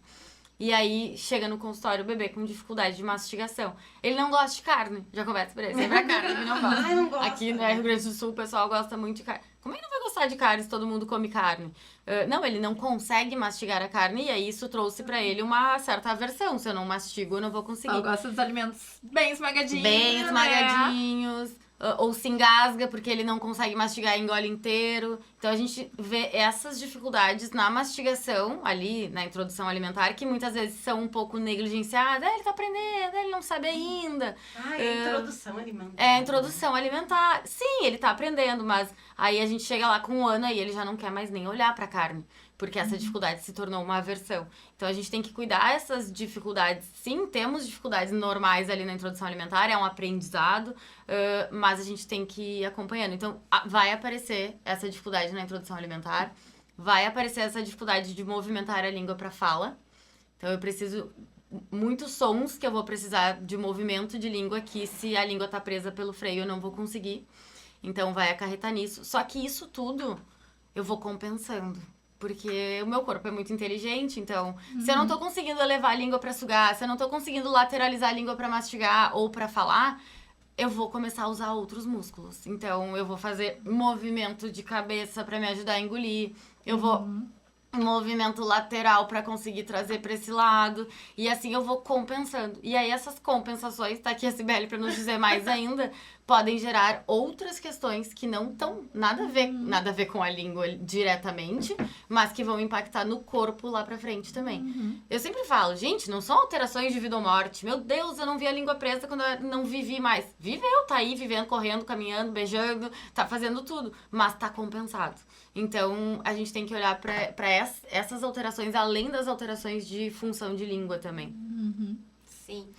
E aí chega no consultório o bebê com dificuldade de mastigação. Ele não gosta de carne, já começa por aí, sempre a carne, ele não gosta. Ai, não gosta. Aqui no Rio Grande do Sul o pessoal gosta muito de carne. Como é que não vai gostar de carne se todo mundo come carne? Não, ele não consegue mastigar a carne e aí isso trouxe pra ele uma certa aversão. Se eu não mastigo, eu não vou conseguir. Eu gosto dos alimentos bem esmagadinhos. Bem esmagadinhos. Ou se engasga porque ele não consegue mastigar e engole inteiro. Então a gente vê essas dificuldades na mastigação, ali na introdução alimentar, que muitas vezes são um pouco negligenciadas. Ele tá aprendendo, ele não sabe ainda. Introdução alimentar. Introdução alimentar. Sim, ele tá aprendendo, mas aí a gente chega lá com 1 ano e ele já não quer mais nem olhar pra carne. Porque essa dificuldade se tornou uma aversão. Então, a gente tem que cuidar dessas dificuldades. Sim, temos dificuldades normais ali na introdução alimentar, é um aprendizado, mas a gente tem que ir acompanhando. Então, vai aparecer essa dificuldade na introdução alimentar, vai aparecer essa dificuldade de movimentar a língua para fala. Então, eu preciso... Muitos sons que eu vou precisar de movimento de língua que, se a língua tá presa pelo freio, eu não vou conseguir. Então, vai acarretar nisso. Só que isso tudo eu vou compensando. Porque o meu corpo é muito inteligente, então, se eu não tô conseguindo levar a língua pra sugar, se eu não tô conseguindo lateralizar a língua pra mastigar ou pra falar, eu vou começar a usar outros músculos. Então, eu vou fazer movimento de cabeça pra me ajudar a engolir, eu vou movimento lateral para conseguir trazer para esse lado, e assim eu vou compensando. E aí essas compensações, tá aqui a Cibele para nos dizer mais ainda, podem gerar outras questões que não estão nada a ver com a língua diretamente, mas que vão impactar no corpo lá pra frente também. Eu sempre falo, gente, não são alterações de vida ou morte. Meu Deus, eu não vi a língua presa quando eu não vivi mais. Viveu, tá aí vivendo, correndo, caminhando, beijando, tá fazendo tudo, mas tá compensado. Então, a gente tem que olhar pra essas alterações, além das alterações de função de língua também. Sim.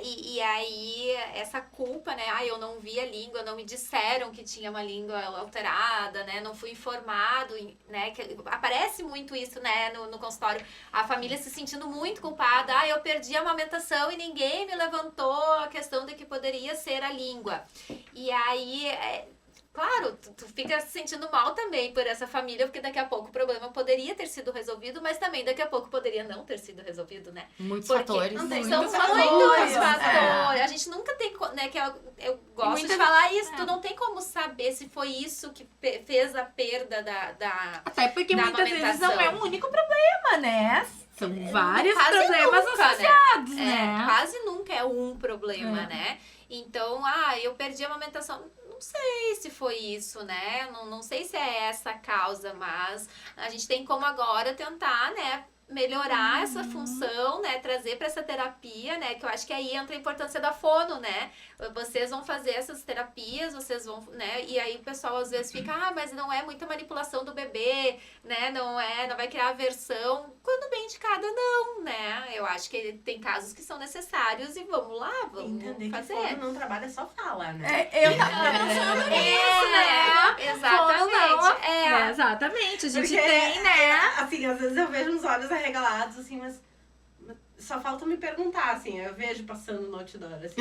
E aí, essa culpa, né? Eu não vi a língua, não me disseram que tinha uma língua alterada, né? Não fui informado, né? Que aparece muito isso, né? No consultório. A família se sentindo muito culpada. Eu perdi a amamentação e ninguém me levantou a questão de que poderia ser a língua. E aí... Claro, tu fica se sentindo mal também por essa família, porque daqui a pouco o problema poderia ter sido resolvido, mas também daqui a pouco poderia não ter sido resolvido, né? Muitos fatores. São muitos fatores. A gente nunca tem, né, que eu gosto de falar isso, tu não tem como saber se foi isso que fez a perda da Até porque da muitas vezes não é um único problema, né? São vários problemas nunca, associados, né? Quase nunca é um problema, né? Então, eu perdi a amamentação... Não sei se foi isso, né? Não sei se é essa a causa, mas a gente tem como agora tentar, né, melhorar essa função, né? Trazer para essa terapia, né? Que eu acho que aí entra a importância da fono, né? Vocês vão fazer essas terapias, vocês vão, né? E aí o pessoal às vezes fica, mas não é muita manipulação do bebê, né? Não vai criar aversão. Quando bem indicada, não, né? Eu acho que tem casos que são necessários e vamos lá, vamos entender fazer. Que fono não trabalha, só fala, né? Eu tava pensando nisso, né? Exatamente. Exatamente. A gente Porque, tem, né? Assim, às vezes eu vejo uns olhos arregalados, assim, mas só falta me perguntar, assim, eu vejo passando no outdoor, assim,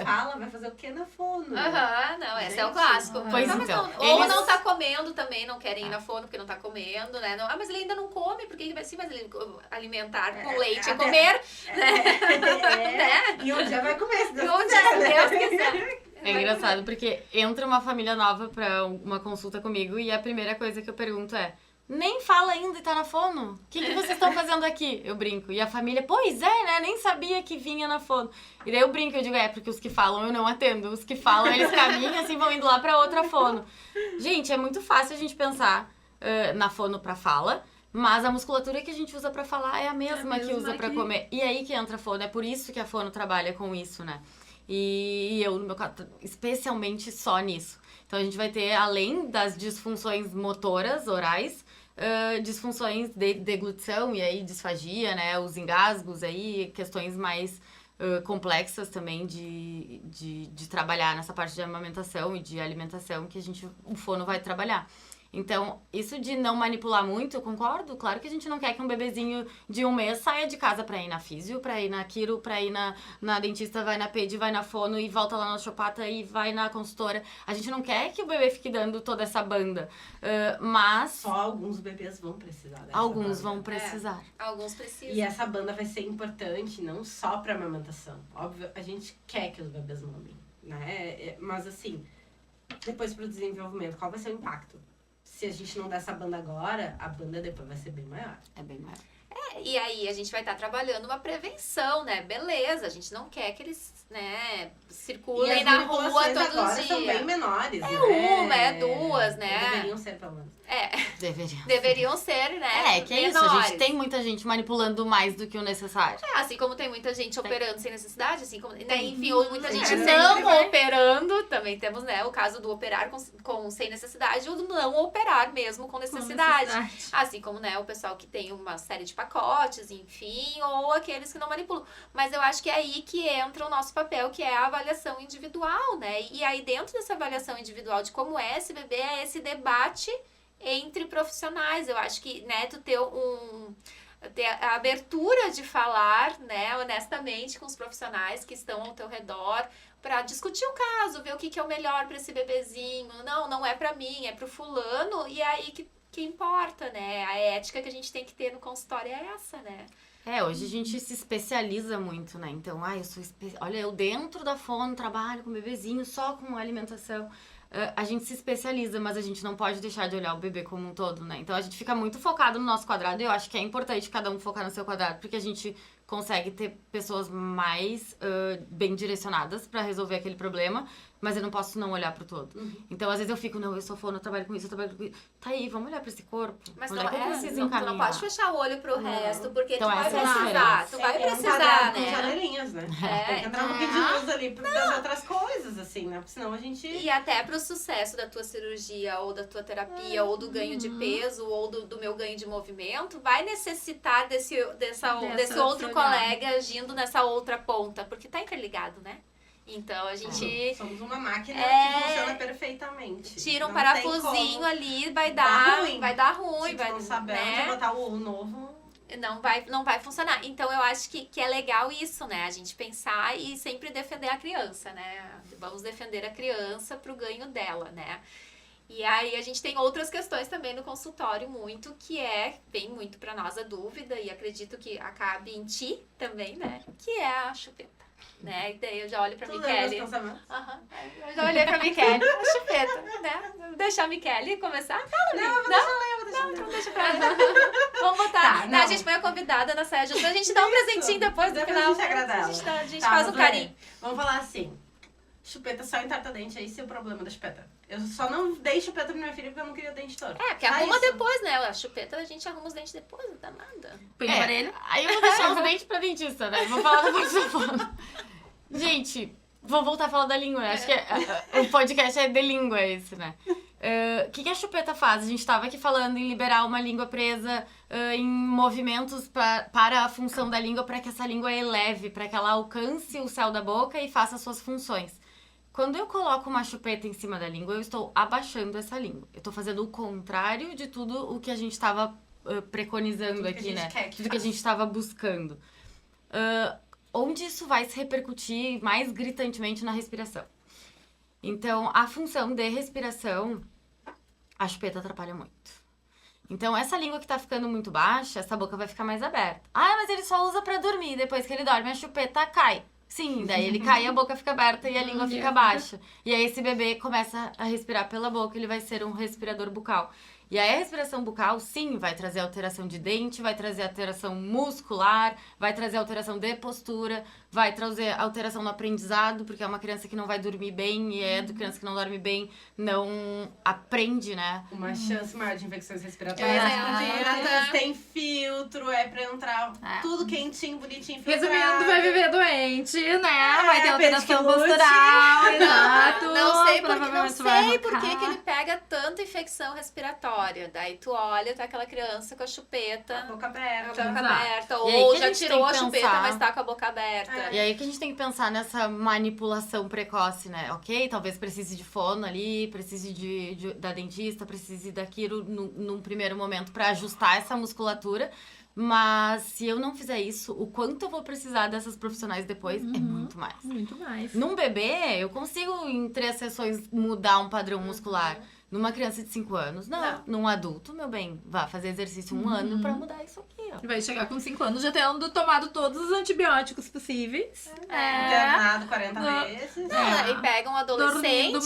fala, vai fazer o que na fono? Não, esse é o clássico. Pois não, então. Ou não tá comendo também, não querem ir na fono porque não tá comendo, né? Não, mas ele ainda não come, porque vai sim, mas ele alimentar com leite é comer, né? E um dia vai comer, se Deus quiser. É engraçado, porque entra uma família nova pra uma consulta comigo e a primeira coisa que eu pergunto é: nem fala ainda e tá na fono? O que vocês estão fazendo aqui? Eu brinco. E a família, pois é, né? Nem sabia que vinha na fono. E daí eu brinco, eu digo, porque os que falam eu não atendo. Os que falam, eles caminham assim, vão indo lá pra outra fono. Gente, é muito fácil a gente pensar na fono pra fala, mas a musculatura que a gente usa pra falar é a mesma que usa pra comer. E aí que entra a fono. É por isso que a fono trabalha com isso, né? E eu, no meu caso, especialmente só nisso. Então a gente vai ter, além das disfunções motoras, orais, disfunções de deglutição e aí disfagia, né? Os engasgos aí, questões mais complexas também de trabalhar nessa parte de amamentação e de alimentação que o fono vai trabalhar. Então, isso de não manipular muito, eu concordo. Claro que a gente não quer que um bebezinho de 1 mês saia de casa pra ir na físio, pra ir na quiro, pra ir na dentista, vai na pedi, vai na fono e volta lá na osteopata e vai na consultora. A gente não quer que o bebê fique dando toda essa banda, mas... Só alguns bebês vão precisar dessa Alguns banda. vão precisar. Alguns precisam. E essa banda vai ser importante não só pra amamentação. Óbvio, a gente quer que os bebês mamem, né? Mas assim, depois pro desenvolvimento, qual vai ser o impacto? Se a gente não der essa banda agora, a banda depois vai ser bem maior. É bem maior. E aí a gente vai estar trabalhando uma prevenção, né? Beleza, a gente não quer que eles, né, circulem na rua todo agora dia. São bem menores, né? Uma, duas, né? Deveriam ser, pelo menos. Deveriam ser, né? Que é isso, a gente tem muita gente manipulando mais do que o necessário. Assim como tem muita gente operando sem necessidade, assim como, né? Enfim, ou muita gente não operando, também temos, né, o caso do operar sem necessidade ou do não operar mesmo com necessidade. Assim como, né, o pessoal que tem uma série de pacotes, enfim, ou aqueles que não manipulam. Mas eu acho que é aí que entra o nosso papel, que é a avaliação individual, né? E aí dentro dessa avaliação individual de como é esse bebê, é esse debate entre profissionais. Eu acho que, né, tu ter a abertura de falar, né, honestamente com os profissionais que estão ao teu redor para discutir o caso, ver o que é o melhor para esse bebezinho. Não é para mim, é pro fulano, e é aí que importa, né? A ética que a gente tem que ter no consultório é essa, né? Hoje a gente se especializa muito, né? Então, olha, eu dentro da fono trabalho com bebezinho, só com alimentação. A gente se especializa, mas a gente não pode deixar de olhar o bebê como um todo, né? Então a gente fica muito focado no nosso quadrado e eu acho que é importante cada um focar no seu quadrado, porque a gente consegue ter pessoas mais bem direcionadas pra resolver aquele problema, mas eu não posso não olhar pro todo. Então, às vezes eu fico, eu sou fono, eu trabalho com isso, eu trabalho com isso. Tá aí, vamos olhar pra esse corpo. Mas tu não pode fechar o olho pro resto, porque então, tu vai precisar. Tu vai precisar, né? Com janelinhas, né? Tem que entrar um pouquinho de luz ali das outras coisas, assim, né? Porque senão a gente... E até pro sucesso da tua cirurgia, ou da tua terapia, ou do ganho de peso, ou do meu ganho de movimento, vai necessitar desse outro colega agindo nessa outra ponta, porque tá interligado, né? Então a gente... Somos uma máquina que funciona perfeitamente. Tira um parafusinho ali, vai dar ruim. Se não saber onde botar o novo... Não vai funcionar. Então eu acho que é legal isso, né? A gente pensar e sempre defender a criança, né? Vamos defender a criança pro ganho dela, né? E aí a gente tem outras questões também no consultório muito, que vem muito pra nós a dúvida, e acredito que acabe em ti também, né? Que é a chupeta. Né? E daí eu já olho pra Michele. Eu já olhei pra Michele, a chupeta, né? Deixar a Michele começar? Fala, não, então deixa pra ela. Vamos botar. A gente põe a convidada na saia junto, a gente dá um presentinho depois do final. A gente faz um carinho. Vamos falar assim, chupeta só em tarta-dente, esse é o problema da chupeta. Eu só não dei chupeta pra minha filha porque eu não queria dente torto. Porque arruma depois, né? A chupeta, a gente arruma os dentes depois, não dá nada. Põe no aparelho. Aí eu vou deixar os dentes pra dentista, né? Vou falar da parte da fala. Gente, vou voltar a falar da língua. Acho que o podcast é de língua esse, né? O que a chupeta faz? A gente tava aqui falando em liberar uma língua presa em movimentos para a função da língua, para que essa língua eleve, para que ela alcance o céu da boca e faça suas funções. Quando eu coloco uma chupeta em cima da língua, eu estou abaixando essa língua. Eu estou fazendo o contrário de tudo o que a gente estava preconizando tudo aqui, né? Tudo que a gente estava buscando. Onde isso vai se repercutir mais gritantemente na respiração. Então, a função de respiração, a chupeta atrapalha muito. Então, essa língua que tá ficando muito baixa, essa boca vai ficar mais aberta. Ah, mas ele só usa pra dormir. Depois que ele dorme, a chupeta cai. Sim, daí ele cai e a boca fica aberta e a língua fica baixa. E aí esse bebê começa a respirar pela boca, ele vai ser um respirador bucal. E aí a respiração bucal, sim, vai trazer alteração de dente, vai trazer alteração muscular, vai trazer alteração de postura, vai trazer alteração no aprendizado, porque é uma criança que não vai dormir bem, e criança que não dorme bem não aprende, né? Uma chance maior de infecções respiratórias. Tem filtro, pra entrar tudo quentinho, bonitinho, filtrado. Resumindo, vai viver doente, né? Vai ter alteração postural, exato. Não sei por que ele pega tanta infecção respiratória. Daí tu olha, tá aquela criança com a chupeta. A boca aberta. Ou já tirou a chupeta, mas tá com a boca aberta. E aí que a gente tem que pensar nessa manipulação precoce, né? Ok, talvez precise de fono ali, precise da dentista, precise daquilo num primeiro momento pra ajustar essa musculatura. Mas se eu não fizer isso, o quanto eu vou precisar dessas profissionais depois é muito mais. Muito mais. Num bebê, eu consigo em 3 sessões mudar um padrão muscular. Numa criança de 5 anos, não. Num adulto, meu bem, vá fazer exercício 1 ano pra mudar isso aqui, ó. Vai chegar com 5 anos já tendo tomado todos os antibióticos possíveis. Internado 40 vezes. E pega um adolescente.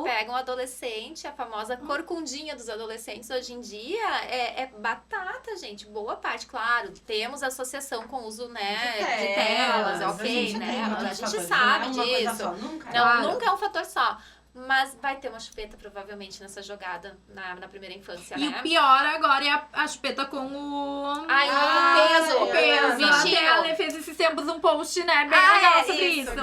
Pega um adolescente, a famosa corcundinha dos adolescentes hoje em dia é batata, gente. Boa parte, claro. Temos associação com o uso, né, de telas, ok, né? A gente sabe disso. Nunca é um fator só. Mas vai ter uma chupeta, provavelmente, nessa jogada na primeira infância, né? E o pior agora é a chupeta com o... o peso. Até a Ale fez esses tempos um post, né? Bem legal sobre isso.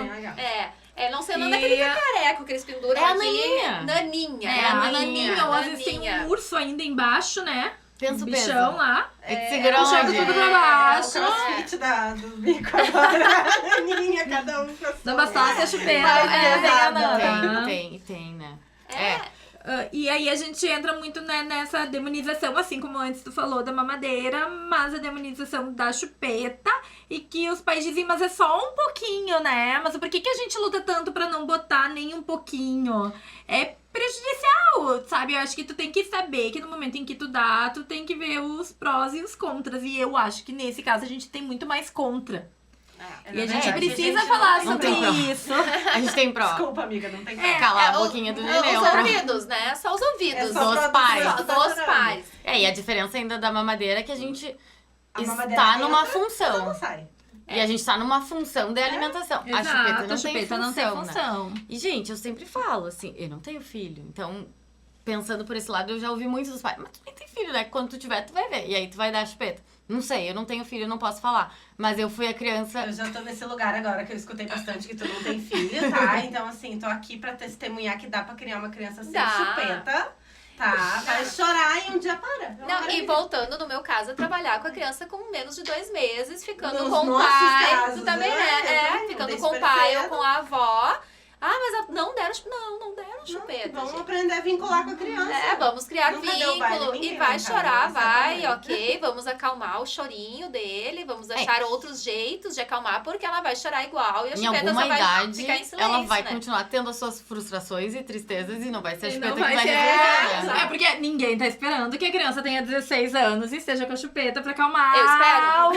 Não sei o nome daquele cacareco que eles penduram aqui. Naninha. A naninha. Ou às vezes tem um urso ainda embaixo, né? Pensa o bichão lá. Puxando tudo pra baixo. O crossfit do bico agora. Naninha, cada um com a sua. Não bastasse a chupeta. Tem, né? E aí a gente entra muito, né, nessa demonização, assim como antes tu falou da mamadeira, mas a demonização da chupeta, e que os pais dizem, mas é só um pouquinho, né? Mas por que a gente luta tanto pra não botar nem um pouquinho? É prejudicial, sabe? Eu acho que tu tem que saber que no momento em que tu dá, tu tem que ver os prós e os contras, e eu acho que nesse caso a gente tem muito mais contra. E a gente precisa falar sobre isso. A gente tem pró. Desculpa, amiga, não tem pró. Calar a boquinha do neném. Os ouvidos, né? Só os ouvidos. Dos pais. Dos pais. E a diferença ainda da mamadeira é que a gente está numa função. E a gente tá numa função de alimentação. Exato, a chupeta não tem função. Né? E, gente, eu sempre falo, assim, eu não tenho filho. Então, pensando por esse lado, eu já ouvi muito dos pais. Mas tu nem tem filho, né? Quando tu tiver, tu vai ver. E aí tu vai dar a chupeta. Não sei, eu não tenho filho, eu não posso falar. Mas eu fui a criança... Eu já tô nesse lugar agora, que eu escutei bastante que tu não tem filho, tá? Então, assim, tô aqui pra testemunhar que dá pra criar uma criança sem chupeta. Tá, vai chorar e um dia para. E voltando, no meu caso, a trabalhar com a criança com menos de 2 meses, ficando Nos com o pai. Casos, Tu também, né? Ficando com o pai ou com a avó. Mas não deram chupeta. Vamos aprender a vincular com a criança. Vamos criar vínculo. E vai chorar, ok. Vamos acalmar o chorinho dele. Vamos achar outros jeitos de acalmar, porque ela vai chorar igual. E a chupeta só vai ficar em silêncio, ela vai continuar tendo as suas frustrações e tristezas e não vai ser a chupeta que vai resolver. Porque ninguém tá esperando que a criança tenha 16 anos e esteja com a chupeta pra acalmar. Eu espero.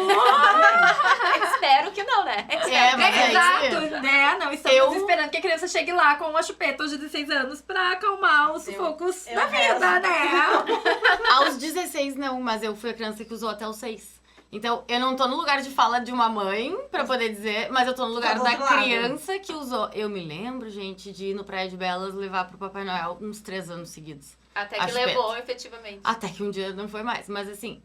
Espero que não, né? Exato, né? Não estamos esperando que a criança chegue lá com uma chupeta aos 16 anos pra acalmar os sufocos da vida, né? Aos 16 não, mas eu fui a criança que usou até os 6. Então, eu não tô no lugar de fala de uma mãe, pra poder dizer, mas eu tô no lugar da criança que usou. Eu me lembro, gente, de ir no Praia de Belas levar pro Papai Noel uns 3 anos seguidos. Até que levou, efetivamente. Até que um dia não foi mais. Mas assim,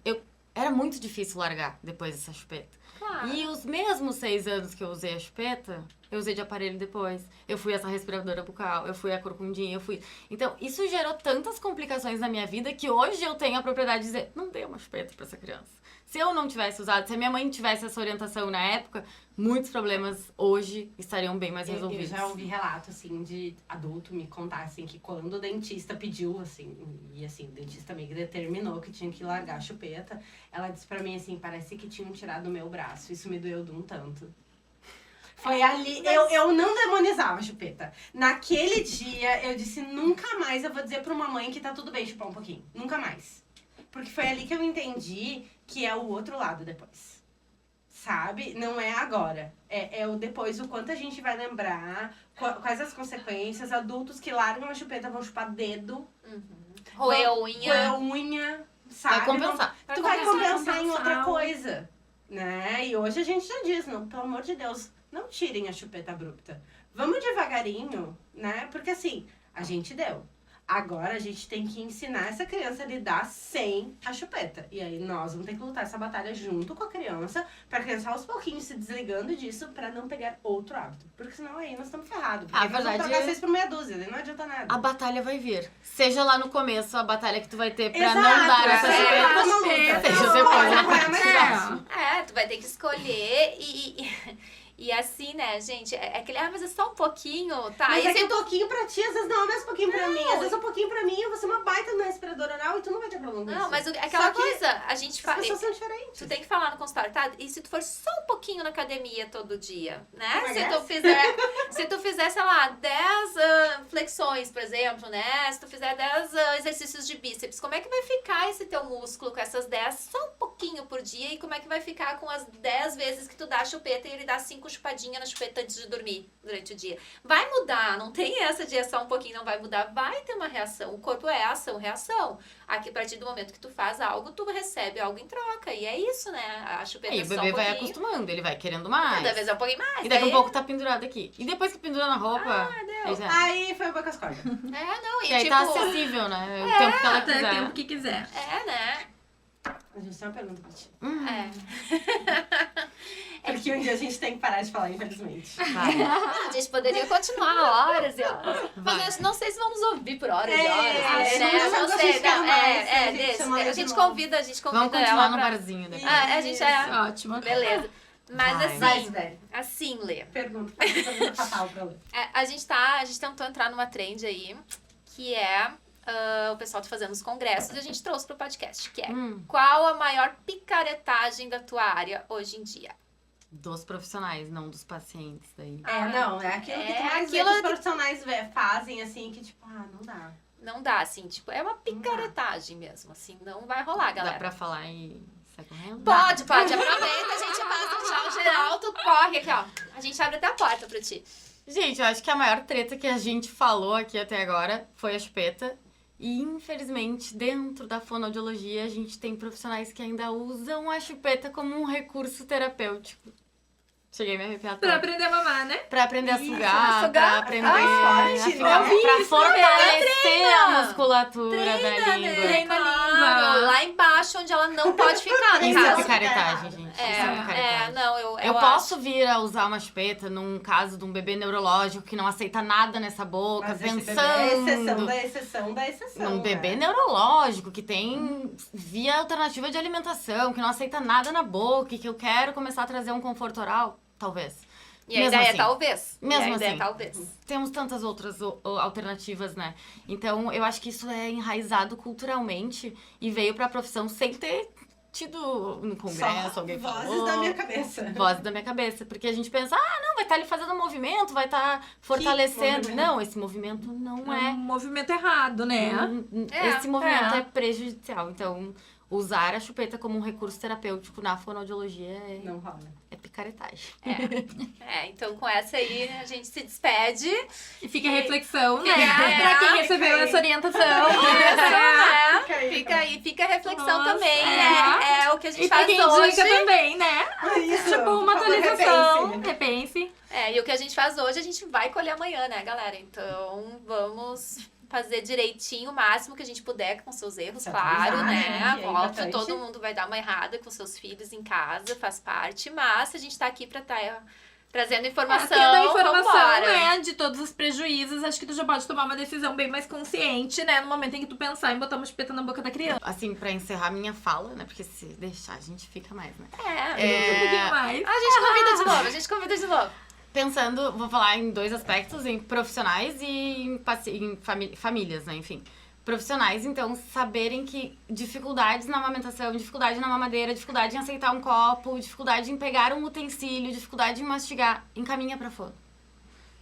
era muito difícil largar depois dessa chupeta. Claro. E os mesmos 6 anos que eu usei a chupeta, eu usei de aparelho depois. Eu fui essa respiradora bucal, eu fui a corcundinha, eu fui... Então, isso gerou tantas complicações na minha vida que hoje eu tenho a propriedade de dizer, não dei uma chupeta pra essa criança. Se eu não tivesse usado, se a minha mãe tivesse essa orientação na época, muitos problemas hoje estariam bem mais resolvidos. Eu já ouvi relato, assim, de adulto me contar, assim, que quando o dentista pediu, assim, e assim, o dentista meio que determinou que tinha que largar a chupeta, ela disse pra mim, assim, parece que tinham tirado o meu braço. Isso me doeu de um tanto. Foi ali, eu não demonizava a chupeta. Naquele dia, eu disse, nunca mais eu vou dizer pra uma mãe que tá tudo bem chupar um pouquinho. Nunca mais. Porque foi ali que eu entendi que é o outro lado depois. Sabe? Não é agora. É o depois, o quanto a gente vai lembrar, quais as consequências. Adultos que largam a chupeta vão chupar dedo. Roer unha, sabe? Vai compensar. Tu vai compensar em outra coisa. Né? E hoje a gente já diz, não, pelo amor de Deus, não tirem a chupeta abrupta. Vamos devagarinho, né? Porque assim, a gente deu. Agora a gente tem que ensinar essa criança a lidar sem a chupeta. E aí nós vamos ter que lutar essa batalha junto com a criança, pra criança aos pouquinhos se desligando disso, pra não pegar outro hábito. Porque senão aí nós estamos ferrados. Porque nós vamos trocar 6 por meia dúzia, daí não adianta nada. A batalha vai vir. Seja lá no começo a batalha que tu vai ter pra não dar essa chupeta. Seja depois. Tu vai ter que escolher e assim, né, gente, é aquele, mas é só um pouquinho, tá? Mas é que um pouquinho pra ti, às vezes não é o mesmo pouquinho pra mim. Às vezes um pouquinho pra mim, eu vou ser uma baita no respirador oral e tu não vai ter problema com isso. Não, mas aquela coisa, a gente fala... As pessoas são diferentes. Tu tem que falar no consultório, tá? E se tu for só um pouquinho na academia todo dia, né? Se tu fizer, sei lá, 10 flexões, por exemplo, né? Se tu fizer 10 exercícios de bíceps, como é que vai ficar esse teu músculo com essas 10 só um pouquinho por dia? E como é que vai ficar com as 10 vezes que tu dá a chupeta e ele dá 5 chupadinha na chupeta antes de dormir durante o dia? Vai mudar, não tem essa de só um pouquinho, não vai mudar, vai ter uma reação. O corpo é ação, reação. Aqui, a partir do momento que tu faz algo, tu recebe algo em troca. E é isso, né? A chupeta e é o só bebê um vai pouquinho. Acostumando, ele vai querendo mais. Cada vez é um pouquinho mais. E daqui a pouco tá pendurado aqui. E depois que pendura na roupa... Aí foi o com as cordas. Não, e aí tipo... tá acessível, né? O tempo que ela quiser. O tempo que quiser. né? A gente tem uma pergunta pra ti. Porque um dia a gente tem que parar de falar, infelizmente. A gente poderia continuar horas e horas. Mas eu não sei se vamos ouvir por horas e horas. Não sei. A gente convida Vamos continuar ela no barzinho depois. A gente Ótimo. Beleza. Mas assim, Lê. Pergunta fatal pra Lê. A gente tentou entrar numa trend aí, que é... o pessoal tá fazendo os congressos e a gente trouxe pro podcast, que é qual a maior picaretagem da tua área hoje em dia? Dos profissionais, não dos pacientes daí. Não, é aquilo que tu mais vê que os profissionais fazem, assim, que tipo, não dá. Não dá, assim, tipo, é uma picaretagem mesmo, assim, não vai rolar, galera. Dá pra falar e sai correndo? Pode, aproveita, a gente faz um tchau geral, tu corre aqui, ó. A gente abre até a porta pra ti. Gente, eu acho que a maior treta que a gente falou aqui até agora foi a chupeta. E, infelizmente, dentro da fonoaudiologia, a gente tem profissionais que ainda usam a chupeta como um recurso terapêutico. Cheguei a me arrepiar toda. Pra aprender a mamar, né? Pra aprender a sugar, pra aprender pra fortalecer a musculatura da língua. Treina a língua. Lá embaixo, onde ela não pode ficar, né? Isso é picaretagem, gente. Isso é picaretagem. Eu posso vir a usar uma chupeta num caso de um bebê neurológico que não aceita nada nessa boca, mas pensando... é exceção da exceção. Um bebê neurológico que tem via alternativa de alimentação, que não aceita nada na boca e que eu quero começar a trazer um conforto oral. Talvez. E a ideia é talvez. Mesmo assim. Talvez. Temos tantas outras alternativas, né? Então, eu acho que isso é enraizado culturalmente e veio pra profissão sem ter tido no congresso, alguém falou. Vozes da minha cabeça. Vozes da minha cabeça. Porque a gente pensa, não, vai estar ali fazendo um movimento, vai estar fortalecendo. Não, esse movimento não é. Um movimento errado, né? Esse movimento é prejudicial. Então, usar a chupeta como um recurso terapêutico na fonoaudiologia não rola. É picaretagem. Então com essa aí a gente se despede. E fica a reflexão, né? Pra quem recebeu essa orientação. Fica a reflexão também. É o que a gente e faz quem hoje. indica também, né? Isso, tipo, uma atualização. Repense. E o que a gente faz hoje, a gente vai colher amanhã, né, galera? Então, vamos fazer direitinho o máximo que a gente puder com seus erros, claro, né? Óbvio, todo mundo vai dar uma errada com seus filhos em casa, faz parte. Mas a gente tá aqui pra estar trazendo informação. Tendo a informação, né, de todos os prejuízos, acho que tu já pode tomar uma decisão bem mais consciente, né, no momento em que tu pensar em botar uma chupeta na boca da criança. Assim, pra encerrar minha fala, né, porque se deixar a gente fica mais, né? Um pouquinho mais. A gente convida de novo, Pensando, vou falar em 2 aspectos, em profissionais e em famílias, né, enfim. Profissionais, então, saberem que dificuldades na amamentação, dificuldade na mamadeira, dificuldade em aceitar um copo, dificuldade em pegar um utensílio, dificuldade em mastigar, encaminha pra fono.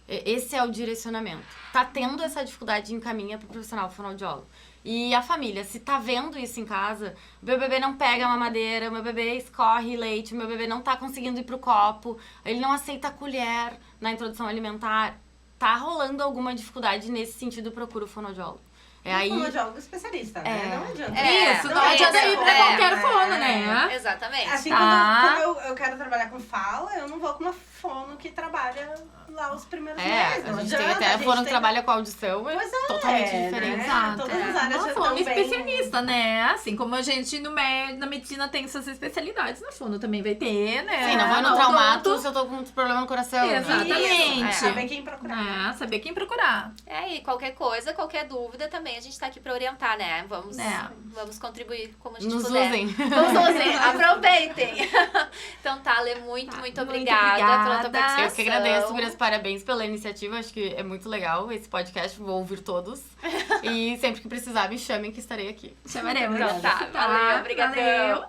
Esse é o direcionamento. Tá tendo essa dificuldade, encaminha pro profissional fonoaudiólogo. E a família, se tá vendo isso em casa, meu bebê não pega a mamadeira, meu bebê escorre leite, meu bebê não tá conseguindo ir pro copo, ele não aceita a colher na introdução alimentar, tá rolando alguma dificuldade nesse sentido, procura o fonoaudiólogo. Aí... fonoaudiólogo especialista, né? Não adianta. Isso, não adianta ir pra qualquer fono, né? Exatamente. Assim, quando eu quero trabalhar com fala, eu não vou com uma fono que trabalha lá os primeiros meses. A gente tem até fono que trabalha com audição, totalmente diferente. Né? Exato. Todas as áreas já fono estão especialista, né? Assim como a gente na medicina tem suas especialidades, na fono também vai ter, né? Sim, não vai no traumato se eu tô com problema no coração. Exatamente. Saber quem procurar. Saber quem procurar. E qualquer coisa, qualquer dúvida também, a gente tá aqui pra orientar, né? Vamos contribuir como a gente puder. Nos usem, aproveitem. Então tá, Lê, muito obrigada pela tua participação. Eu que agradeço, Gurias, parabéns pela iniciativa, acho que é muito legal esse podcast, vou ouvir todos. E sempre que precisar, me chamem que estarei aqui. Chamaremos. Então tá, valeu, obrigadão.